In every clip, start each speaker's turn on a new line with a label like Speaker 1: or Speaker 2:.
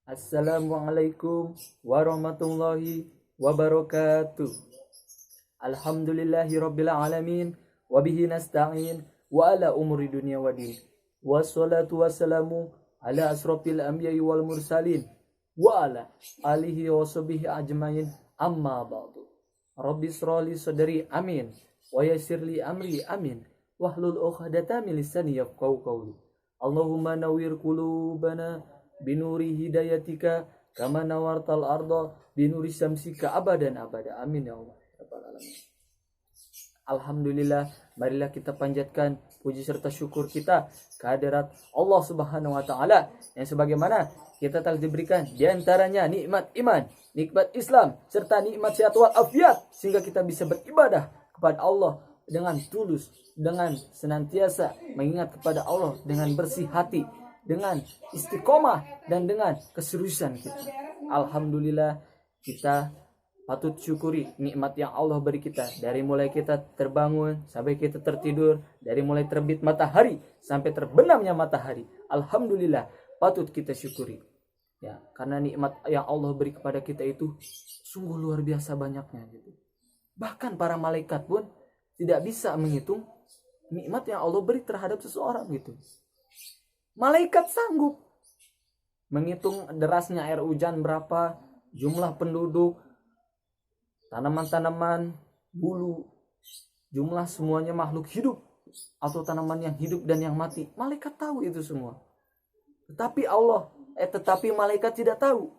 Speaker 1: Assalamualaikum warahmatullahi wabarakatuh. Alhamdulillahi rabbil alamin. Wabihi nasta'in. Wa ala umuri dunia wa din. Wassalatu wassalamu ala asrafil anbiya'i wal mursalin. Wa ala alihi wa sahbihi ajmain. Amma ba'du. Rabbi shrahli sadri amin. Wa yassirli amri amin. Wahlul 'uqdatam min lisani yafqahu qawli. Allahumma nawwir qulubana binuri hidayatika kama nawartal arda binuri syamsika abadan abada. Amin ya Allah rabbal alamin. Alhamdulillah, marilah kita panjatkan puji serta syukur kita kehadirat Allah Subhanahu wa taala yang sebagaimana kita telah diberikan di antaranya nikmat iman, nikmat Islam serta nikmat sehat wal afiat sehingga kita bisa beribadah kepada Allah dengan tulus, dengan senantiasa mengingat kepada Allah dengan bersih hati, dengan istiqomah dan dengan keseriusan kita. Alhamdulillah, kita patut syukuri nikmat yang Allah beri kita. Dari mulai kita terbangun sampai kita tertidur, dari mulai terbit matahari sampai terbenamnya matahari. Alhamdulillah, patut kita syukuri. Ya, karena nikmat yang Allah beri kepada kita itu sungguh luar biasa banyaknya gitu. Bahkan para malaikat pun tidak bisa menghitung nikmat yang Allah beri terhadap seseorang gitu. Malaikat sanggup menghitung derasnya air hujan berapa, jumlah penduduk, tanaman-tanaman, bulu, jumlah semuanya makhluk hidup atau tanaman yang hidup dan yang mati. Malaikat tahu itu semua. Tetapi malaikat tidak tahu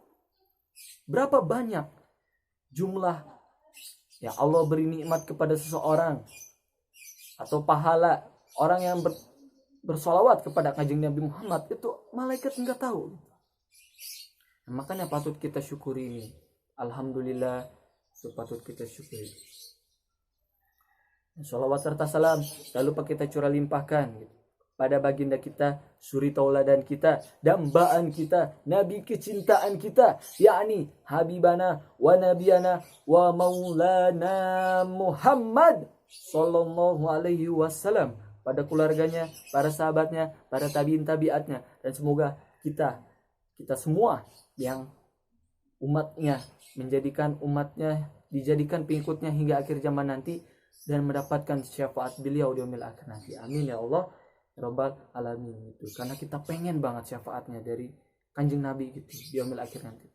Speaker 1: berapa banyak jumlah yang Allah beri nikmat kepada seseorang atau pahala orang yang bersolawat kepada kanjeng Nabi Muhammad itu malaikat enggak tahu. Nah, makanya patut kita syukuri ini. Alhamdulillah, itu patut kita syukuri. Sholawat serta salam lalu kita curah limpahkan gitu, pada baginda kita, suri tauladan kita, dambaan kita, nabi kecintaan kita, yakni habibana wa nabiyana wa maulana Muhammad sallallahu alaihi wasallam, pada keluarganya, para sahabatnya, para tabiin tabiatnya, dan semoga kita semua yang umatnya dijadikan pengikutnya hingga akhir zaman nanti dan mendapatkan syafaat beliau di yaumil akhir nanti. Amin ya Allah rabbal alamin. Itu karena kita pengen banget syafaatnya dari kanjeng Nabi gitu di yaumil akhir nanti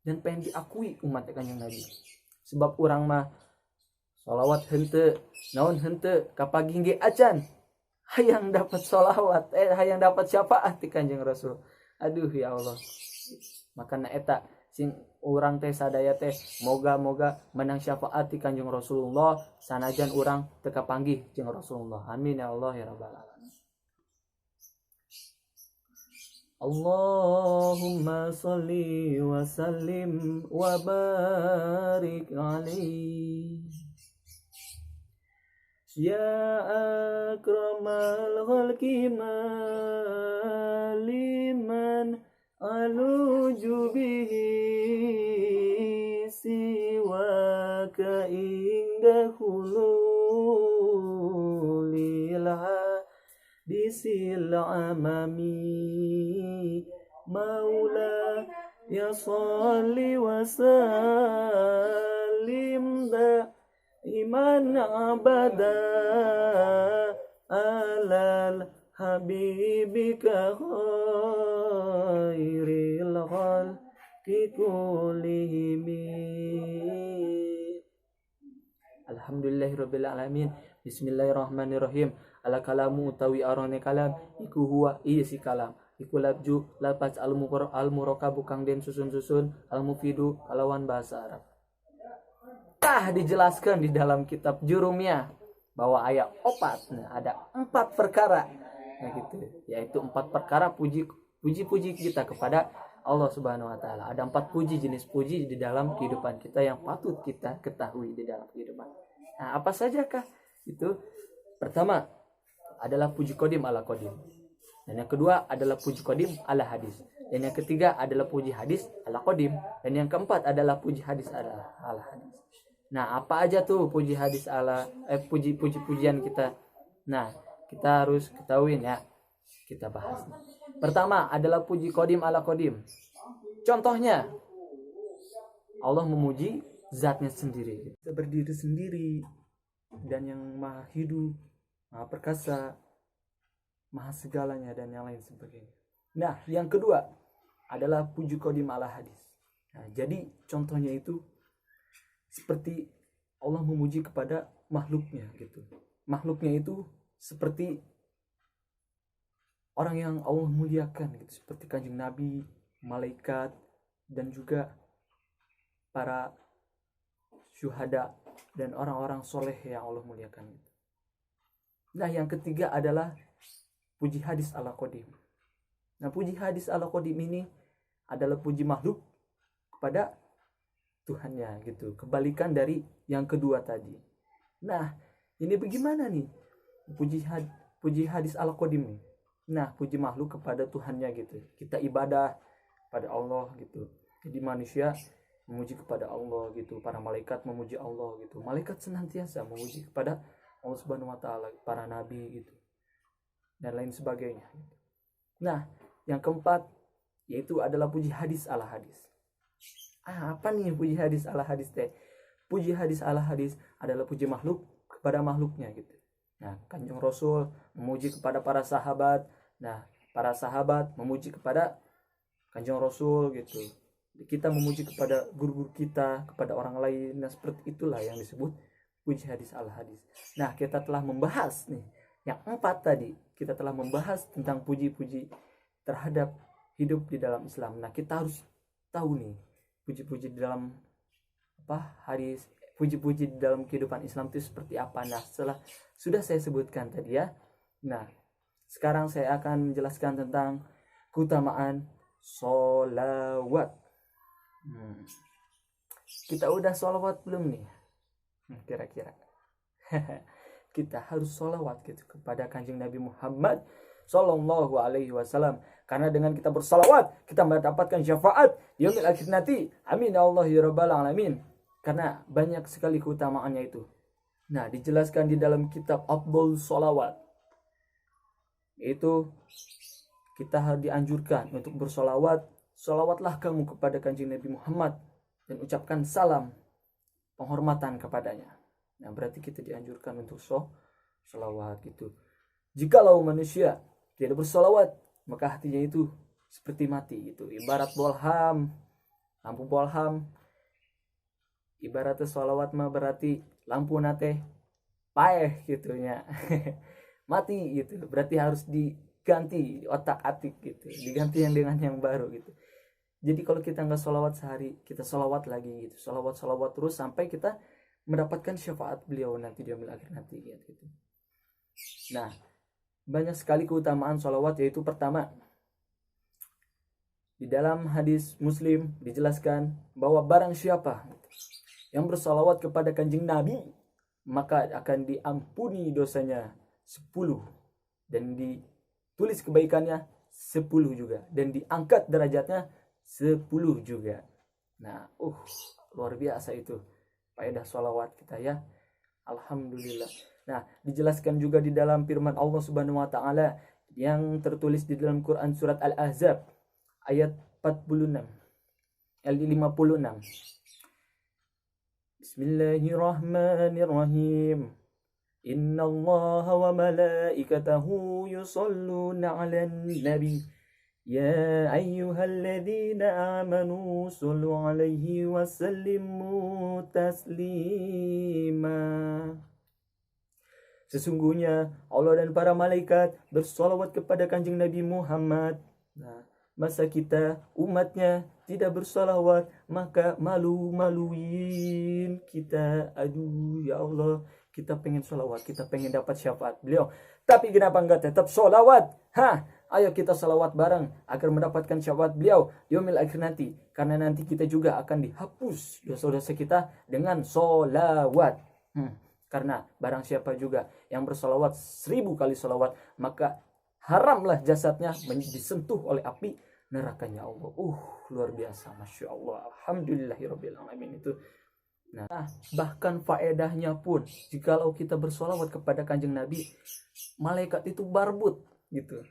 Speaker 1: dan pengen diakui umat kanjeng Nabi. Sebab orang mah sholawat henteu naon henteu kapagi ge acan hayang dapat sholawat, hayang dapat syafaat di kanjeng Rasul. Aduh ya Allah. Makana eta sing urang teh sadaya teh moga-moga menang syafaat di kanjeng Rasulullah sanajan urang teu kapanggih jeung Rasulullah. Amin ya Allah ya rabbal alamin. Allahumma sholli wa sallim wa barik alaihi ya akramal khalqi maliman aluju bihi siwaka inda hululil hadisil amami maula ya sholli wa sallim da iman abada alal habibika khairil khalqi kullihim. Alhamdulillahirabbil alamin. Bismillahirrahmanirrahim. Ala kalamu utawi arane kalam iku huwa iya si kalam iku labju lapas al murakabu kang den susun-susun al mufidu kalawan bahasa Arab. Dijelaskan di dalam kitab Jurumiyah bahwa ayat 4 ada 4 perkara gitu, yaitu 4 perkara puji-puji kita kepada Allah Subhanahu wa taala. Ada 4 jenis puji di dalam kehidupan kita yang patut kita ketahui di dalam kehidupan. Nah, apa sajakah itu? Pertama adalah puji qadim ala qadim. Dan yang kedua adalah puji qadim ala hadis. Dan yang ketiga adalah puji hadis ala qadim. Dan yang keempat adalah puji hadis ala hadis. Nah, apa aja tuh puji hadis ala puji-pujian kita? Nah, kita harus ketahuin ya. Kita bahas. Pertama adalah puji qadim ala qadim. Contohnya, Allah memuji zatnya sendiri, berdiri sendiri, dan yang maha hidup, maha perkasa, maha segalanya, dan yang lain sebagainya. Nah, yang kedua adalah puji qadim ala hadis. Nah, jadi contohnya itu seperti Allah memuji kepada makhluknya gitu. Makhluknya itu seperti orang yang Allah muliakan gitu, seperti kanjeng Nabi, malaikat, dan juga para syuhada dan orang-orang soleh yang Allah muliakan. Nah, yang ketiga adalah puji hadis ala qadim. Nah, puji hadis ala qadim ini adalah puji makhluk kepada Tuhannya gitu. Kebalikan dari yang kedua tadi. Nah, ini bagaimana nih puji hadis ala qadim nih? Nah, puji makhluk kepada Tuhannya gitu. Kita ibadah pada Allah gitu. Jadi manusia memuji kepada Allah gitu. Para malaikat memuji Allah gitu. Malaikat senantiasa memuji kepada Allah Subhanahu wa taala, para nabi gitu. Dan lain sebagainya. Nah, yang keempat yaitu adalah puji hadis ala hadis. Apa nih puji hadis ala hadis teh? Puji hadis ala hadis adalah puji makhluk kepada makhluknya gitu. Nah, Kanjeng Rasul memuji kepada para sahabat. Nah, para sahabat memuji kepada Kanjeng Rasul gitu. Kita memuji kepada guru-guru kita, kepada orang lain. Nah, seperti itulah yang disebut puji hadis ala hadis. Nah, kita telah membahas nih yang 4 tadi. Kita telah membahas tentang puji-puji terhadap hidup di dalam Islam. Nah, kita harus tahu nih puji-puji di dalam hadis, puji-puji di dalam kehidupan Islam itu seperti apa. Nah, sudah saya sebutkan tadi ya. Nah, sekarang saya akan menjelaskan tentang keutamaan sholawat. Kita udah sholawat belum nih? Kira-kira kita harus sholawat gitu kepada kanjeng Nabi Muhammad Sallallahu Alaihi Wasallam. Karena dengan kita bersalawat, kita mendapatkan syafaat yaumil akhir nanti. Amin ya Allah ya Rabbal Alamin. Karena banyak sekali keutamaannya itu. Nah, dijelaskan di dalam kitab Afdhal Sholawat. Itu kita harus dianjurkan untuk bersolawat. Solawatlah kamu kepada kanjeng Nabi Muhammad dan ucapkan salam penghormatan kepadanya. Nah, berarti kita dianjurkan untuk solawat gitu. Jikalau manusia tidak bersolawat, maka hatinya itu seperti mati gitu. Ibarat bolham, lampu bolham. Ibaratnya solawat mah berarti lampu nate paeh gitunya. Mati gitu. Berarti harus diganti otak-atik gitu. Diganti yang dengan yang baru gitu. Jadi kalau kita nggak sholawat sehari, kita sholawat lagi gitu. Sholawat terus sampai kita mendapatkan syafaat beliau nanti di yaumil akhir nanti gitu. Nah, banyak sekali keutamaan sholawat, yaitu pertama, di dalam hadis Muslim dijelaskan bahwa barang siapa yang bersolawat kepada kanjeng Nabi, maka akan diampuni dosanya 10 dan ditulis kebaikannya 10 juga dan diangkat derajatnya 10 juga. Nah, luar biasa itu faedah sholawat kita ya. Alhamdulillah. Nah, dijelaskan juga di dalam firman Allah Subhanahu wa taala yang tertulis di dalam Quran surat Al-Ahzab ayat 46 56. Bismillahirrahmanirrahim. Innallaha wa malaikatahu yusholluna 'alan nabi. Ya ayyuhalladzina amanu shollu 'alaihi wa sallimu taslima. Sesungguhnya Allah dan para malaikat bersolawat kepada kanjeng Nabi Muhammad. Nah, masa kita umatnya tidak bersolawat, maka malu-maluin kita. Aduh ya Allah, kita pengen solawat, kita pengen dapat syafaat beliau. Tapi kenapa enggak tetap solawat? Ayo kita salawat bareng agar mendapatkan syafaat beliau yaumil akhir nanti. Karena nanti kita juga akan dihapus dosa-dosa kita dengan solawat. Karena barang siapa juga yang bersolawat 1000 kali solawat, maka haramlah jasadnya disentuh oleh api nerakanya Allah. Luar biasa, Masya Allah. Alhamdulillahirabbil alamin itu. Nah, bahkan faedahnya pun, jikalau kita bersolawat kepada kanjeng Nabi, malaikat itu barbut gitu.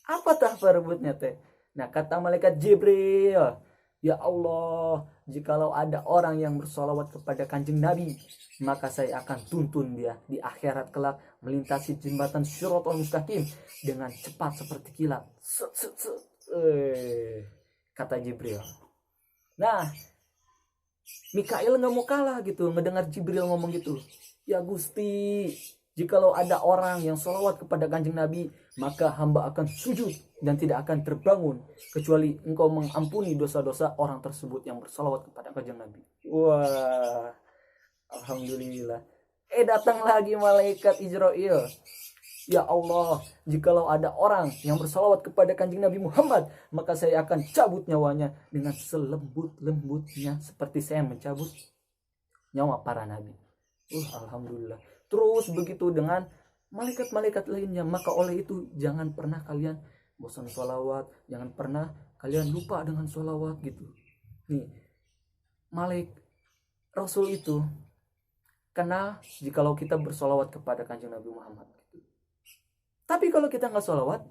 Speaker 1: Apa tah barbutnya teh? Nah, kata malaikat Jibril, ya Allah, jikalau ada orang yang bersolawat kepada kanjeng Nabi, maka saya akan tuntun dia di akhirat kelak melintasi jembatan Syiratul Mustaqim dengan cepat seperti kilat. Kata Jibril. Nah, Mikail nggak mau kalah gitu, ngedengar Jibril ngomong gitu. Ya Gusti, jikalau ada orang yang sholawat kepada kanjeng Nabi, maka hamba akan sujud dan tidak akan terbangun kecuali engkau mengampuni dosa-dosa orang tersebut yang bersolawat kepada kanjeng Nabi. Wah, alhamdulillah. Datang lagi malaikat Israel. Ya Allah, jikalau ada orang yang bersolawat kepada kanjeng Nabi Muhammad, maka saya akan cabut nyawanya dengan selembut-lembutnya seperti saya mencabut nyawa para nabi. Alhamdulillah. Terus begitu dengan malaikat-malaikat lainnya. Maka oleh itu jangan pernah kalian bosan sholawat, jangan pernah kalian lupa dengan sholawat gitu. Nih, Rasul itu kenal jikalau kita bersolawat kepada kanjeng Nabi Muhammad gitu. Tapi kalau kita nggak sholawat,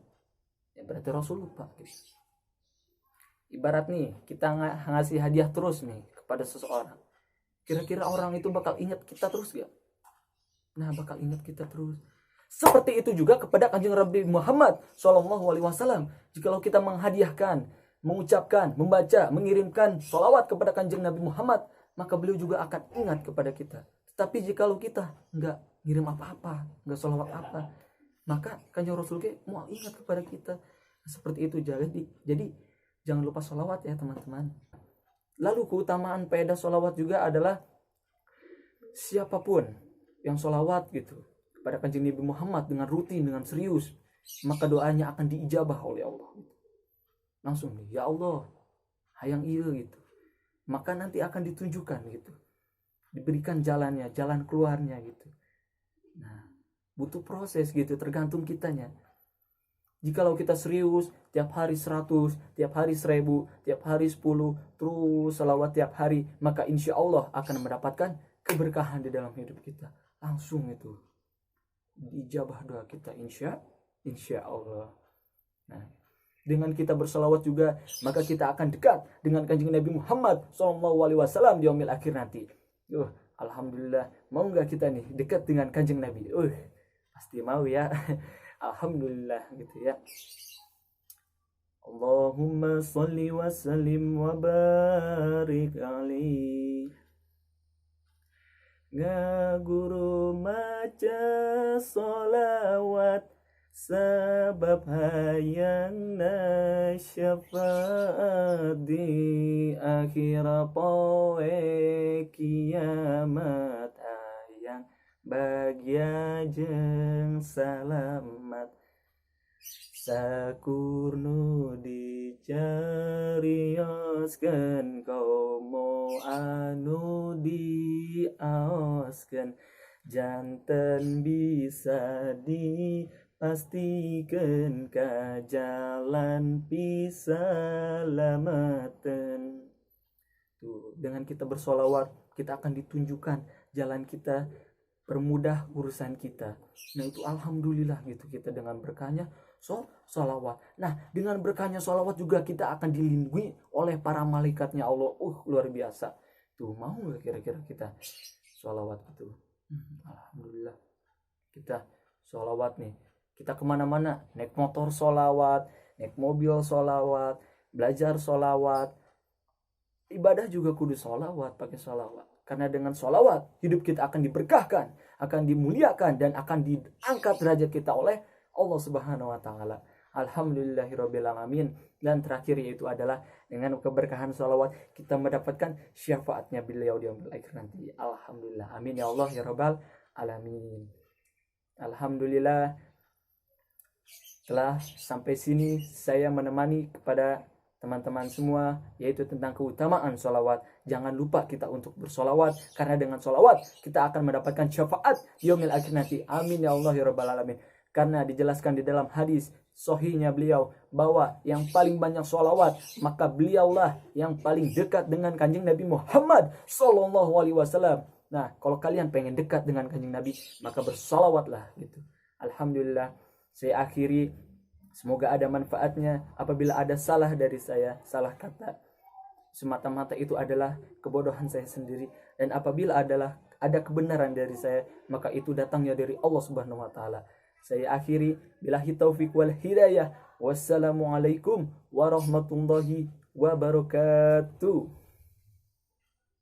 Speaker 1: ya berarti Rasul lupa gitu. Ibarat nih, kita ngasih hadiah terus nih kepada seseorang. Kira-kira orang itu bakal ingat kita terus gak? Nah, bakal ingat kita terus. Seperti itu juga kepada kanjeng Nabi Muhammad SAW. Jikalau kita menghadiahkan, mengucapkan, membaca, mengirimkan sholawat kepada kanjeng Nabi Muhammad, maka beliau juga akan ingat kepada kita. Tapi jikalau kita nggak ngirim apa-apa, nggak sholawat apa, maka kanjeng Rasul mau ingat kepada kita. Seperti itu. Jadi jangan lupa sholawat ya teman-teman. Lalu keutamaan faedah sholawat juga adalah siapapun yang sholawat gitu kepada kanjeng Nabi Muhammad dengan rutin, dengan serius, maka doanya akan diijabah oleh Allah. Langsung nih, ya Allah, hayang iya gitu. Maka nanti akan ditunjukkan gitu, diberikan jalannya, jalan keluarnya gitu. Nah, butuh proses gitu, tergantung kitanya. Jikalau kita serius, tiap hari 100, tiap hari 1000, tiap hari 10, terus salawat tiap hari, maka insya Allah akan mendapatkan keberkahan di dalam hidup kita. Langsung itu dijabah doa kita, insya Allah. Nah, dengan kita bersalawat juga, maka kita akan dekat dengan kanjeng Nabi Muhammad SAW di yaumil akhir nanti. Alhamdulillah, mau nggak kita nih dekat dengan kanjeng Nabi? Pasti mau ya. Alhamdulillah gitu ya. Allahumma sholli wa sallim wa barik alaihi. Ngaguru maca sholawat sebab hayang syafaat di akhir poe kiamat, hayang bahagia jeung salamat sakurnu dicarioskeun komo anu diaoskeun janten bisa dipastikeun ka jalan pisalamaten. Tuh, dengan kita bersolawat kita akan ditunjukkan jalan kita, permudah urusan kita. Nah itu alhamdulillah gitu, kita dengan berkahnya sholawat. Nah dengan berkahnya sholawat juga kita akan dilindungi oleh para malaikatnya Allah. Luar biasa. Tuh, mau gak kira-kira kita sholawat gitu? Alhamdulillah kita sholawat nih. Kita kemana-mana, naik motor sholawat, naik mobil sholawat, belajar sholawat, ibadah juga kudu sholawat, pakai sholawat. Karena dengan sholawat hidup kita akan diberkahkan, akan dimuliakan, dan akan diangkat derajat kita oleh Allah Subhanahu wa Ta'ala. Alhamdulillahirabbil alamin. Dan terakhir yaitu adalah dengan keberkahan sholawat kita mendapatkan syafaatnya beliau di yaumil akhir nanti. Alhamdulillah, amin ya Allah ya rabbal alamin. Alhamdulillah, telah sampai sini saya menemani kepada teman-teman semua, yaitu tentang keutamaan sholawat. Jangan lupa kita untuk bersolawat, karena dengan sholawat kita akan mendapatkan syafaat di yaumil akhir nanti. Amin ya Allah ya rabbal alamin. Karena dijelaskan di dalam hadis sahihnya beliau bahwa yang paling banyak sholawat, maka beliaulah yang paling dekat dengan kanjeng Nabi Muhammad SAW. Nah, kalau kalian pengen dekat dengan kanjeng Nabi, maka bersolawatlah gitu. Alhamdulillah, saya akhiri Semoga ada manfaatnya. Apabila ada salah dari saya, salah kata, semata-mata itu adalah kebodohan saya sendiri. Dan apabila ada kebenaran dari saya, maka itu datangnya dari Allah Subhanahu wa taala. Saya akhiri, billahi taufik wal hidayah. Wassalamualaikum warahmatullahi wabarakatuh.